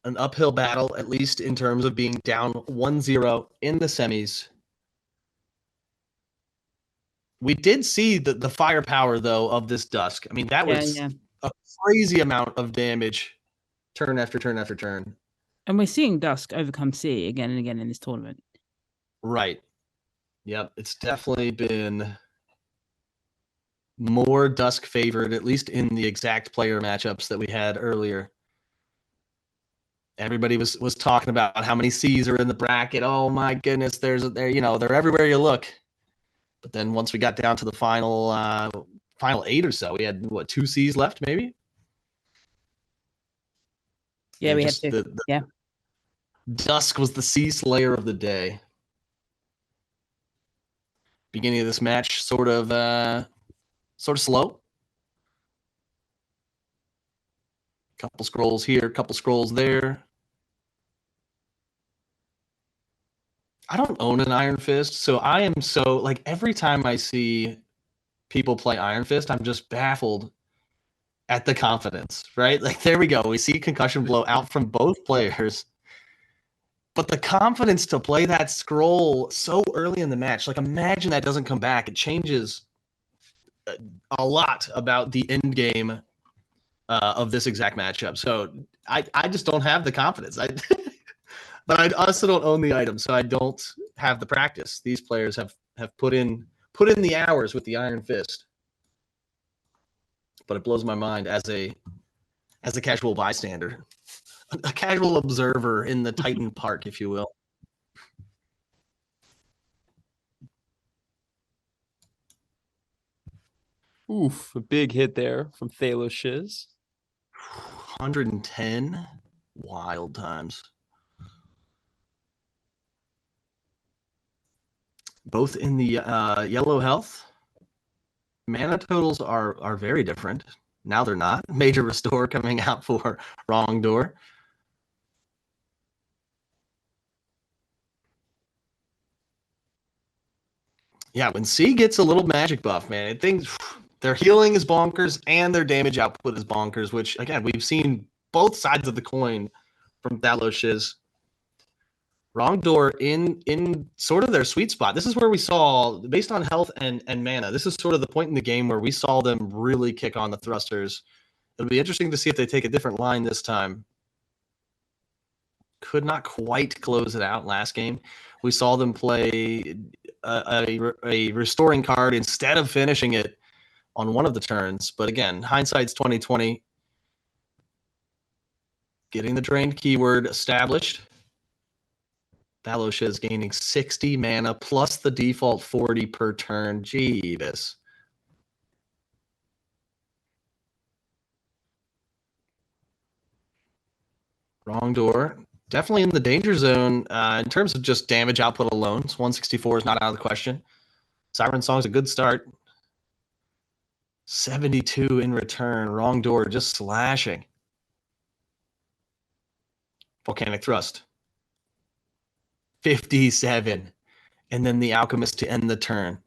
an uphill battle, at least in terms of being down 1-0 in the semis. We did see the firepower, though, of this Dusk. I mean, that was a crazy amount of damage, turn after turn after turn. And we're seeing Dusk overcome C again and again in this tournament. Right. Yep, it's definitely been more Dusk favored, at least in the exact player matchups that we had earlier. Everybody was talking about how many C's are in the bracket. Oh my goodness, they're everywhere you look. But then once we got down to the final 8 or so, we had 2 C's left, maybe. Yeah, we had 2. Yeah. Dusk was the C slayer of the day. Beginning of this match, sort of slow. Couple scrolls here, couple scrolls there. I don't own an Iron Fist, so I am every time I see people play Iron Fist, I'm just baffled at the confidence, right? Like, there we go. We see concussion blow out from both players. But the confidence to play that scroll so early in the match, like, imagine that doesn't come back. It changes a lot about the end game of this exact matchup. So I just don't have the confidence. But I also don't own the item, so I don't have the practice. These players have put in the hours with the Iron Fist. But it blows my mind as a casual bystander, a casual observer in the Titan Park, if you will. Oof, a big hit there from ThalosShiz. 110 wild times. Both in the yellow health. Mana totals are very different. Now they're not. Major restore coming out for WrongDoor. Yeah, when C gets a little magic buff, man, it thinks their healing is bonkers and their damage output is bonkers, which, again, we've seen both sides of the coin from ThalosShiz. WrongDoor in sort of their sweet spot. This is where we saw, based on health and mana, this is sort of the point in the game where we saw them really kick on the thrusters. It'll be interesting to see if they take a different line this time. Could not quite close it out last game. We saw them play a restoring card instead of finishing it on one of the turns. But again, hindsight's 2020. Getting the drained keyword established. ThalosShiz gaining 60 mana plus the default 40 per turn. Jeebus. WrongDoor definitely in the danger zone in terms of just damage output alone. So 164 is not out of the question. Siren Song's a good start. 72 in return. WrongDoor just slashing. Volcanic Thrust. 57. And then the Alchemist to end the turn.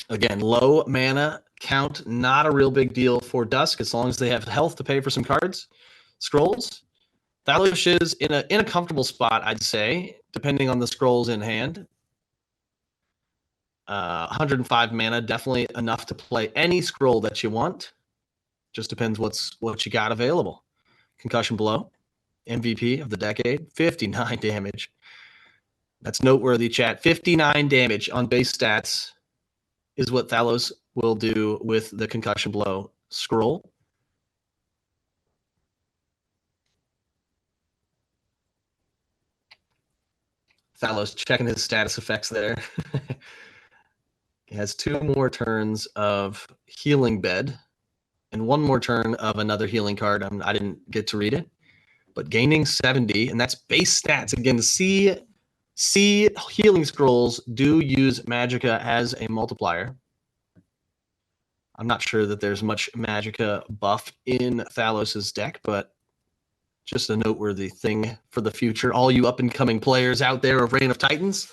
Again, low mana count, not a real big deal for Dusk as long as they have health to pay for some cards. Scrolls. ThalosShiz in a comfortable spot, I'd say, depending on the scrolls in hand. 105 mana, definitely enough to play any scroll that you want. Just depends what you got available. Concussion Blow, MVP of the decade, 59 damage. That's noteworthy, chat. 59 damage on base stats is what Thalos will do with the Concussion Blow scroll. Thalos checking his status effects there. He has 2 more turns of Healing Bed and 1 more turn of another healing card. I didn't get to read it, but gaining 70, and that's base stats. Again, C healing scrolls do use Magicka as a multiplier. I'm not sure that there's much Magicka buff in Thalos's deck, but just a noteworthy thing for the future. All you up-and-coming players out there of Reign of Titans.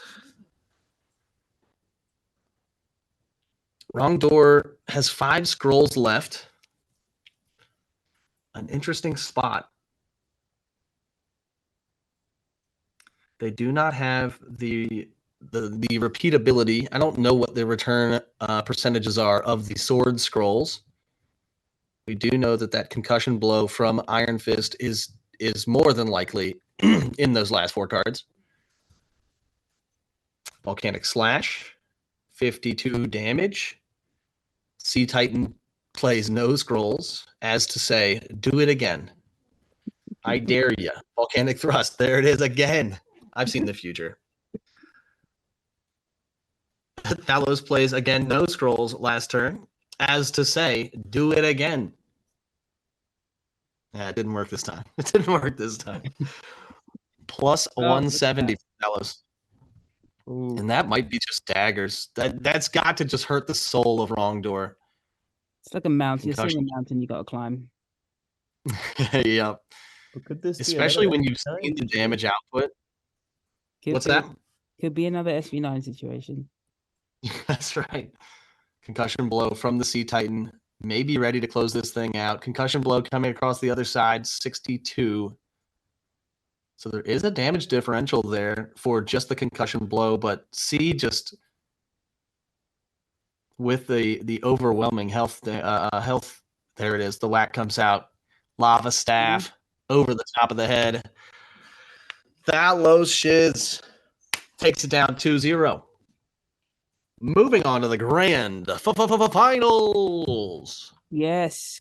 WrongDoor has 5 scrolls left. an interesting spot. They do not have the repeatability. I don't know what the return percentages are of the sword scrolls. We do know that concussion blow from Iron Fist is more than likely in those last 4 cards. Volcanic Slash, 52 damage. Sea Titan plays no scrolls, as to say, do it again. I dare you. Volcanic Thrust. There it is again. I've seen the future. Thalos plays again no scrolls last turn, as to say, do it again. Yeah, it didn't work this time. It didn't work this time. Plus 170 for Thalos. Ooh. And that might be just daggers. That's got to just hurt the soul of WrongDoor. It's like a mountain. You're Concussion. seeing a mountain you got to climb. Yep. But could this be Especially another when you've SV9 seen the situation? damage output. What's be, that? Could be another SV9 situation. That's right. Concussion blow from the Sea Titan. Maybe ready to close this thing out. Concussion blow coming across the other side, 62. So there is a damage differential there for just the concussion blow, but C just with the overwhelming health, there it is. The whack comes out. Lava staff over the top of the head. ThalosShiz takes it down 2-0. Moving on to the grand finals. Yes.